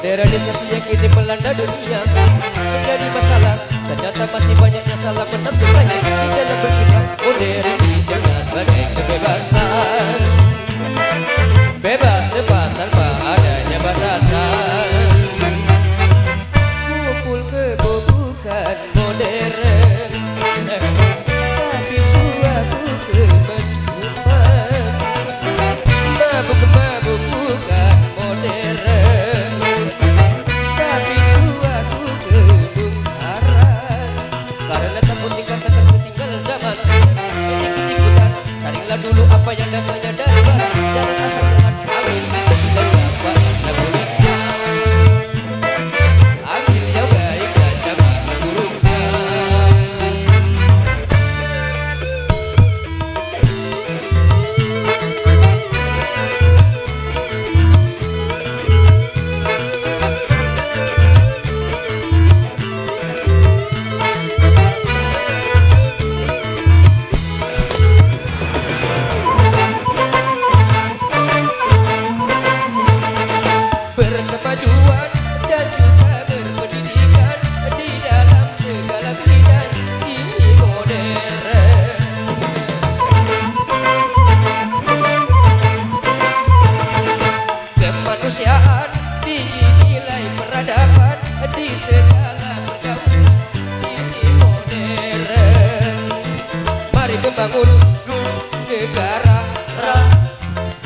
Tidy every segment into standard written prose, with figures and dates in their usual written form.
Modernisasi yang kini melanda dunia menjadi masalah. Ternyata masih banyaknya salah menafsirkannya di dalam berkiprah. Modern dicerna sebagai kebebasan, bebas lepas tanpa adanya batasan. Kumpul kebo bukan modern, tapi suatu kemeskupan. Mabuk-mabuk bukan modern, tapi suatu kebongkaran. Karena takut dikatakan ketinggal zaman, ikut-ikutan, saringlah dulu apa yang datangnya dari barat. Jangan asal dengan angin bisa kita dapat kulitnya. Ambil yang baik dan jangan buruknya. Berkemajuan dan juga berpendidikan di dalam segala bidang ini modern. Kemanusiaan tinggi nilai peradaban di segala pergaulan ini modern. Mari membangun negara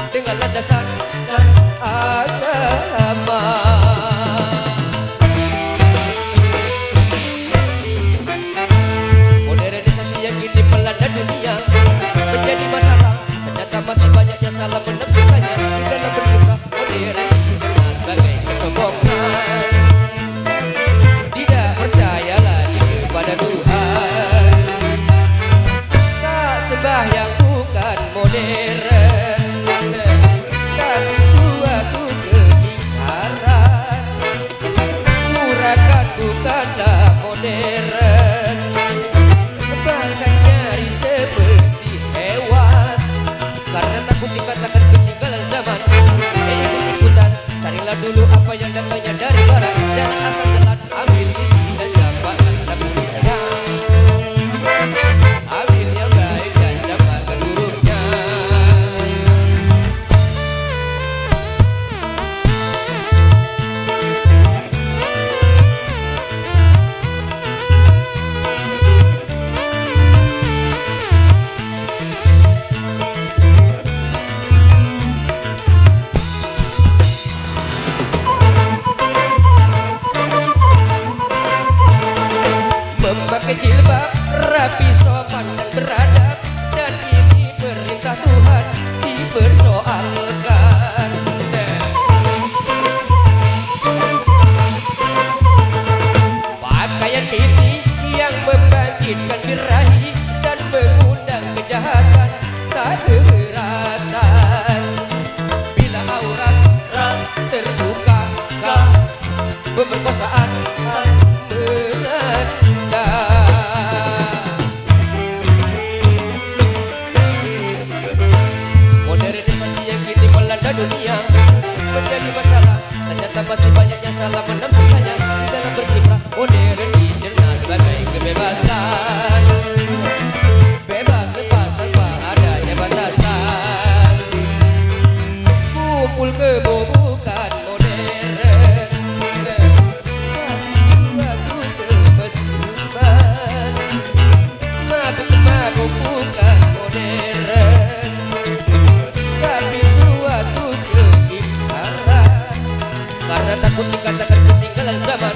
dengan landasan agama. Modernisasi yang kini melanda dunia menjadi masalah. Ternyata masih banyaknya salah menafsirkannya di dalam berkiprah. Modern dicerna sebagai kesombongan, tidak percaya lagi kepada Tuhan. Tak sembahyang bukan modern, tapi suatu keingkaran. Murakan bukanlah modern, bahkan nyari seperti hewan. Karena takut dikatakan ketinggalan zaman, ikut-ikutan, saringlah dulu apa yang datangnya dari barat. Jangan asal telan, ambil isi dan jabatan kulitnya. Ambil yang baik dan jabatan buruknya. Memakai jilbab rapi, sopan dan beradab, dan ini perintah Tuhan dipersoalkan. Pakaian ini yang membangkitkan birahi dan mengundang kejahatan tak keberatan. Bila aurat terbuka, pemerkosaan melanda. Modernisasi yang kini melanda dunia menjadi masalah. Ternyata masih banyaknya salah menafsirkannya di dalam berkiprah. Modern dicerna sebagai kebebasan, bebas lepas tanpa adanya batasan. Kumpul kebo bukan modern, tapi suatu kemeskupan. Mabuk-mabuk bukan modern, tapi suatu keingkaran. Karena takut dikatakan ketinggalan zaman,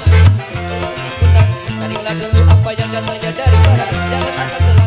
ikutan, saringlah dulu apa yang datangnya dari barat. Jangan asal telan.